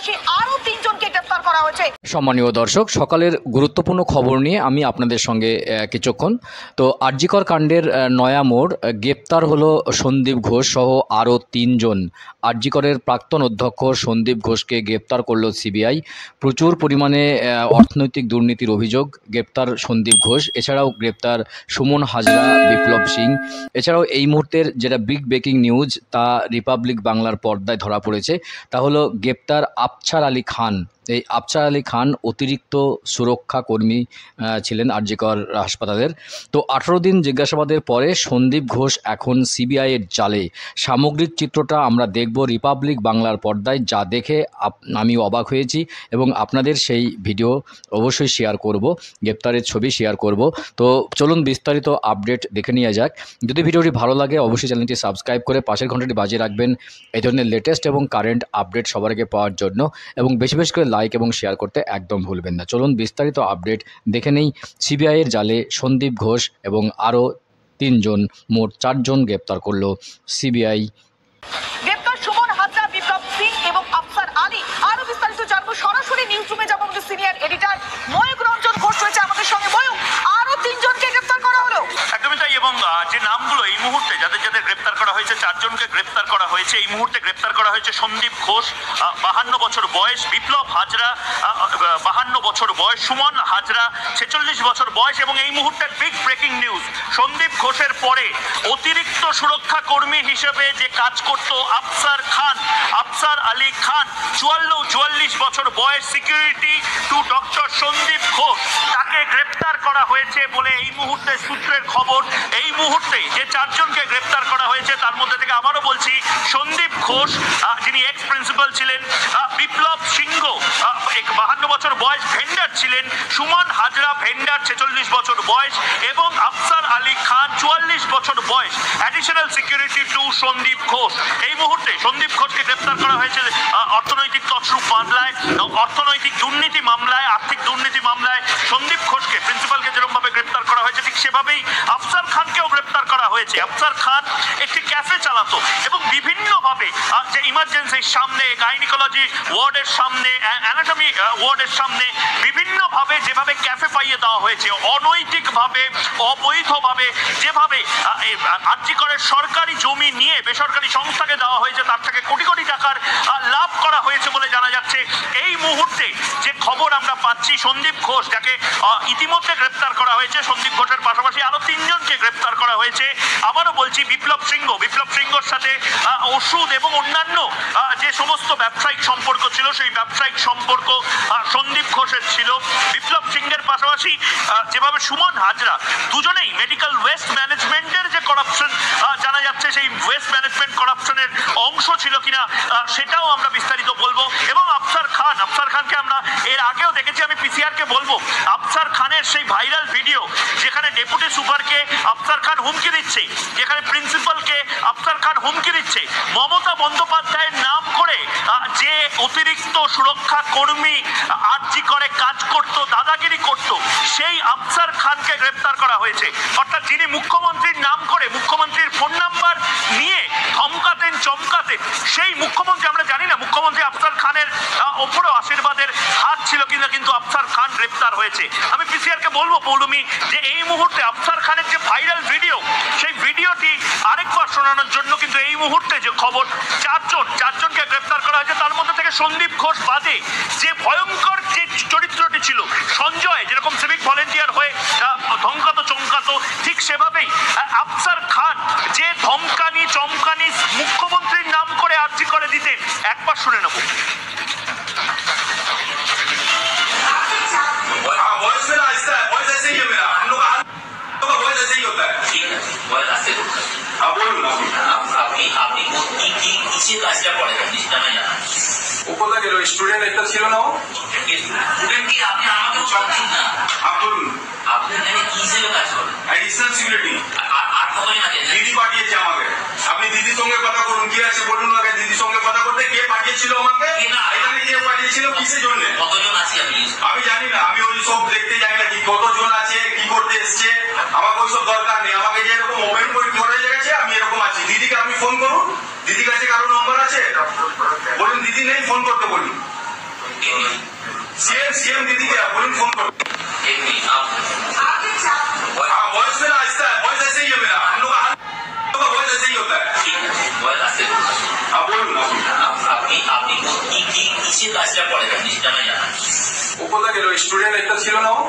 পাশাপাশি আরো 3 জনকে গ্রেফতার করা হয়েছে। সম্মানীয় দর্শক, সকালের গুরুত্বপূর্ণ খবর নিয়ে আমি আপনাদের সঙ্গে কিছুক্ষণ। তো আরজিকর কাণ্ডের নয়া মোড়, গ্রেপ্তার হলো সন্দীপ ঘোষ সহ আরও 3 জন। আরজিকরের প্রাক্তন অধ্যক্ষ সন্দীপ ঘোষকে গ্রেপ্তার করলো সিবিআই। প্রচুর পরিমাণে অর্থনৈতিক দুর্নীতির অভিযোগ, গ্রেপ্তার সন্দীপ ঘোষ। এছাড়াও গ্রেপ্তার সুমন হাজরা, বিপ্লব সিং। এছাড়াও এই মুহূর্তের যেটা বিগ ব্রেকিং নিউজ, তা রিপাবলিক বাংলার পর্দায় ধরা পড়েছে। তা হলো গ্রেপ্তার আফছার আলী খান। এই আফছার আলী খান অতিরিক্ত সুরক্ষা কর্মী ছিলেন আরজিকর হাসপাতালের। তো 18 দিন জিজ্ঞাসাবাদের পরে সন্দীপ ঘোষ এখন সিবিআইয়ের জালে। সামগ্রিক চিত্রটা আমরা দেখব রিপাবলিক বাংলার পর্দায়, যা দেখে আমি অবাক হয়েছি এবং আপনাদের সেই ভিডিও অবশ্যই শেয়ার করব, গ্রেপ্তারের ছবি শেয়ার করব। তো চলুন বিস্তারিত আপডেট দেখে নিয়ে যাক। যদি ভিডিওটি ভালো লাগে অবশ্যই চ্যানেলটি সাবস্ক্রাইব করে পাশের ঘন্টাটি বাজিয়ে রাখবেন এই ধরনের লেটেস্ট এবং কারেন্ট আপডেট সবার আগে পাওয়ার জন্য, এবং বেশি বেশি করে লাইক এবং শেয়ার করতে একদম ভুলবেন না। চলুন বিস্তারিত আপডেট দেখে নেই। সিবিআইয়ের জালে সন্দীপ ঘোষ এবং আরও 3 জন, মোট 4 জন গ্রেপ্তার করলো সিবিআই। গ্রেপ্তার সুমন হাজরা, বিপ্লব সিং এবং আফছার আলী। আরো বিস্তারিত জানবো, সরাসরি নিউজ রুমে যাবো। আমাদের সিনিয়র এডিটর ময়ূক রঞ্জন ঘোষ রয়েছে আমাদের সঙ্গে। ময়ূক, আরো 3 জনকে গ্রেপ্তার করা হলো। একদমই তাই, এবং যে নামগুলো এই মুহূর্তে যাদের যাদের গ্রেপ্তার করা হয়েছে, 4 জনকে গ্রেপ্তার করা হয়েছে। এই মুহূর্তে গ্রেপ্তার করা হয়েছে সন্দীপ ঘোষ, 52 বছর বয়স, বিপ্লব হাজরা, 52 বছর বয়স, সুমন হাজরা, 46 বছর বয়স। এবং এই মুহূর্তের বিগ ব্রেকিং নিউজ, সন্দীপ ঘোষের পরে অতিরিক্ত সুরক্ষা কর্মী হিসেবে যে কাজ করত আফছার আলী খান, 44 বছর বয়স, security to doctor Sandip Ghosh, তাকে গ্রেপ্তার করা হয়েছে বলে এই মুহূর্তে সূত্রের খবর। এই মুহূর্তে যে 4 জনকে গ্রেপ্তার করা হয়েছে তার মধ্যে থেকে আবারও বলছি, সন্দীপ ঘোষ যিনি এক্স প্রিন্সিপাল ছিলেন, বিপ্লব সিংহ 52 বছর বয়স, ভেন্ডার ছিলেন, সুমন হাজরা ভেন্ডার, 46 বছর বয়স, এবং আফছার আলী খান 44 বছর বয়স, additional security to Sandip Ghosh. এই মুহূর্তে সন্দীপ ঘোষকে গ্রেপ্তার করা হয়েছে অর্থনৈতিক তছরূপ মামলায়, অর্থনৈতিক দুর্নীতি মামলায়, আর্থিক দুর্নীতি মামলায়। সন্দীপ ঘোষকে, প্রিন্সিপালকে যেরকমভাবে গ্রেপ্তার করা হয়েছে ঠিক সেভাবেই আফছার খানকেও গ্রেপ্তার করা হয়েছে। আফছার খান একটি ক্যাফে চালাতো এবং বিভিন্নভাবে যে ইমার্জেন্সির সামনে, গাইনিকোলজি ওয়ার্ডের সামনে, অ্যানাটমি ওয়ার্ডের সামনে বিভিন্নভাবে যেভাবে ক্যাফে পাইয়ে দেওয়া হয়েছে, অনৈতিকভাবে, অবৈধভাবে যেভাবে আরজিকরের সরকারি জমি নিয়ে বেসরকারি সংস্থাকে দেওয়া হয়েছে, তার থেকে কোটি কোটি টাকার লাভ করা হয়েছে বলে জানা যাচ্ছে। এই মুহূর্তে যে খবর আমরা পাচ্ছি, সন্দীপ ঘোষ, যাকে ইতিমধ্যে গ্রেপ্তার করা হয়েছে, সন্দীপ ঘোষের পাশাপাশি আরো 3 জনকে গ্রেপ্তার করা হয়েছে। আবারও বলছি, বিপ্লব সিংহর সাথে ওষুধ এবং অন্যান্য যে সমস্ত ব্যবসায়িক সম্পর্ক ছিল, সেই ব্যবসায়িক সম্পর্ক সন্দীপ ঘোষের ছিল। বিপ্লব সিংহের পাশাপাশি যেভাবে সুমন হাজরা, দুজনেই মেডিকেল ওয়েস্ট ম্যানেজমেন্টের যে করাপশন জানা যাচ্ছে, সেই ওয়েস্ট ম্যানেজমেন্ট করাপশনের অংশ ছিল কিনা সেটাও আমরা বিস্তারিত বলবো। এবং আফছার খানকে আমরা এর আগেও দেখেছি, আমি পিসিআরকে বলবো, আফছার খানের সেই ভাইরাল ভিডিও যেখানে ডেপুটি সুপারকে আফছার খান হুমকি দিচ্ছে, যেখানে প্রিন্সিপালকে আফছার খান হুমকি দিচ্ছে, মমতা বন্দ্যোপাধ্যায়ের নাম করে যে অতিরিক্ত সুরক্ষা কর্মী আরজি করে কাজ করত, দাদাগিরি করত, সেই আফছার খানকে গ্রেপ্তার করা হয়েছে। অর্থাৎ যিনি মুখ্যমন্ত্রীর নাম করে, মুখ্যমন্ত্রীর ফোন নাম্বার নিয়ে ধমকাতেন, চমকাতেন, সেই মুখ্যমন্ত্রী, আমরা জানি না মুখ্যমন্ত্রী আফছার খানের ওপরও আশীর্বাদের হাত ছিল কিনা, কিন্তু আফছার খান গ্রেপ্তার হয়েছে। আমি পিসিআরকে বলবো পৌলমী, যে এই মুহূর্তে আফছার খানের যে ভাইরাল ভিডিও, সেই ভিডিওটি আরেকবার শোনানোর জন্য কিন্তু এই মুহূর্তে যে খবর, 4 জনকে গ্রেপ্তার করা হয়েছে। তার মধ্যে থেকে সন্দীপ ঘোষ বাদে যে ভয়ঙ্কর যে চরিত্রটি ছিল সঞ্জয়, যেরকম সিভিক ভলেন্টিয়ার হয়ে ধমকাতো চমকাতো, ঠিক সেভাবেই আফছার খান যে ধমকানি চমকানি মুখ্যমন্ত্রীর নাম করে আর্জি করে দিতে, একবার শুনে নেব। স্টুডেন্ট একটা ছিল না, দিদি পাঠিয়েছে আমাকে। আপনি দিদির সঙ্গে কথা করুন, কি আছে বলুন আগে। দিদির সঙ্গে কথা করতে কে পাঠিয়েছিল আমাকে, এখানে কে পাঠিয়েছিল, কিসের জন্য আমি জানি না। আমি ওই সব দেখতে যাই না, কি কতজন আছে, কি করতে এসছে, আমাকে ওইসব দরকার নেই। আমাকে যে এরকম ওপেন করে গেছে, আমি এরকম আছি। দিদিকে আপনি ফোন করুন, দিদির কাছে কারো নম্বর আছে বলুন, দিদি নেই, ফোন করতে বলুন। सीएम दीदी क्या बोलूं फोन करो। हाँ वॉइस मेरा ऐसा है, वॉइस ऐसे ही है मेरा, हम लोग का वॉइस ऐसे ही होता है। हाँ बोलूं ना ও কোথা গেল স্টুডেন্ট একটা ছিল না ও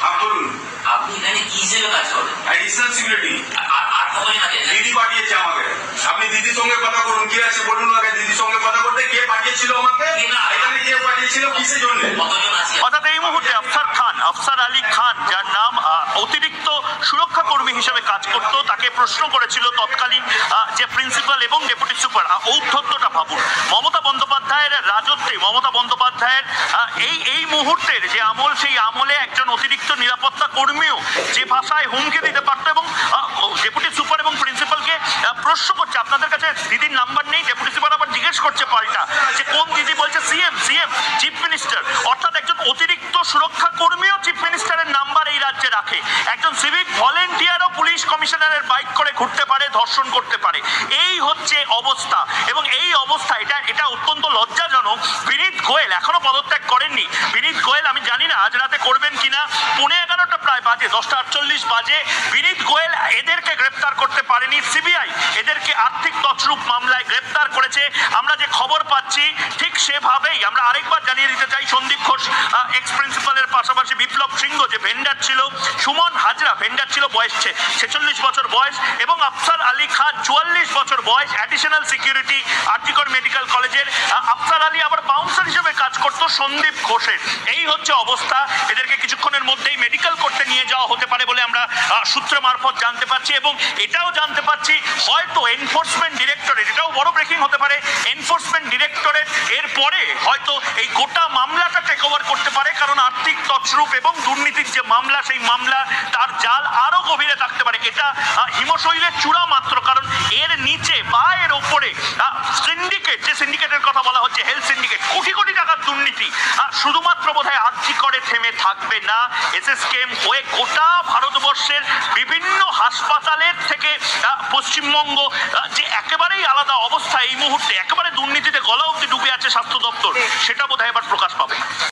हाँ बोलूন এডিশনাল সিকিউরিটি দিদি পাঠিয়েছে আমাকে আপনি দিদির সঙ্গে কথা করুন কি আছে বলুন আগে দিদির সঙ্গে কথা করতে কে পাঠিয়েছিল আমাকে এখানে কে পাঠিয়েছিল কিসের জন্য অর্থাৎ এই মুহূর্তে আফসার আলী খান যার নাম অতিরিক্ত সুরক্ষা কর্মী হিসেবে কাজ করত, তাকে প্রশ্ন করেছিল তৎকালীন যে প্রিন্সিপাল এবং ডেপুটি সুপার। ঔদ্ধত্যটা ভাবুন, মমতা বন্দ্যোপাধ্যায়ের রাজত্বে, মমতা বন্দ্যোপাধ্যায়ের এই মুহূর্তের যে আমল, সেই আমলে একজন অতিরিক্ত নিরাপত্তা কর্মীও যে ভাষায় হুমকি দিতে পারতো এবং ডেপুটি সুপার এবং প্রিন্সিপালকে প্রশ্ন করছে আপনাদের কাছে দিদির নাম্বার নেই, ডেপুটি সুপার আবার জিজ্ঞেস করছে পাল্টা যে কোন দিদি, বলছে সিএম চিফ মিনিস্টার। অর্থাৎ একজন অতিরিক্ত সুরক্ষা কর্মীও চিফ মিনিস্টারের নাম্বার এই রাজ্যে রাখে, একজন সিভিক ভলেন্টিয়ারও পুলিশ কমিশনারের বাইক করে ঘুরতে পারে, ধর্ষণ করতে পারে। এই হচ্ছে অবস্থা এবং এই অবস্থা এটা অত্যন্ত লজ্জাজনক। বিনীত গোয়েল এখনো পদত্যাগ করেননি। বিনীত গোয়েল আমি জানি না আজ রাতে করবেন কিনা, 11:15 প্রায় বাজে, 10:48 বাজে। বিনীত গোয়েল এদেরকে গ্রেপ্তার করতে পারেনি, সিবিআই এদেরকে আর্থিক তছরূপ মামলায় গ্রেপ্তার করেছে। আমরা যে খবর পাচ্ছি ঠিক সেভাবেই আমরা আরেকবার জানিয়ে দিতে চাই, সন্দীপ ঘোষ এক্স প্রিন্সিপালের পাশাপাশি বিপ্লব সিংহ যে ভেন্ডার ছিল, সুমন হাজরা ভেন্ডার ছিল, বয়স 46 বছর বয়স, এবং আফসার আলী খান 44 বছর বয়স, অ্যাডিশনাল সিকিউরিটি আরজিকর মেডিকেল কলেজের। আফসার আলী আবার বাউন্সার হিসেবে কাজ করত সন্দীপ ঘোষের। এই হচ্ছে অবস্থা। এদেরকে কিছুক্ষণের মধ্যেই মেডিকেল করতে নিয়ে যাওয়া হতে পারে বলে আমরা সূত্র মারফত জানতে পারছি এবং এটাও জানতে পারছি হয়তো এনফোর্সমেন্ট ডিরেক্টরেট, এটাও বড় ব্রেকিং হতে পারে, এনফোর্সমেন্ট ডিরেক্টরেট এর পরে হয়তো এই গোটা মামলাটা টেক ওভার করতে পারে, কারণ আর্থিক তছরূপ এবং দুর্নীতির যে মামলা, সেই মামলা তার জাল আরো গভীরে থাকতে পারে। এটা হিমশৈলের চূড়া মাত্র, কারণ এর নিচে বা এর ওপরে সিন্ডিকেট, যে সিন্ডিকেটের কথা বলা হচ্ছে হেলথ সিন্ডিকেট, কোটি কোটি টাকার দুর্নীতি শুধুমাত্র বোধহয় আরজিকরে থেমে থাকবে না। এসএসকেএম হয়ে গোটা ভারতবর্ষের বিভিন্ন হাসপাতালের থেকে পশ্চিমবঙ্গ যে একেবারেই আলাদা অবস্থা এই মুহূর্তে, একেবারে দুর্নীতিতে গলা অবধি ডুবে আছে স্বাস্থ্য দপ্তর, সেটা বোধহয় এবার প্রকাশ পাবে।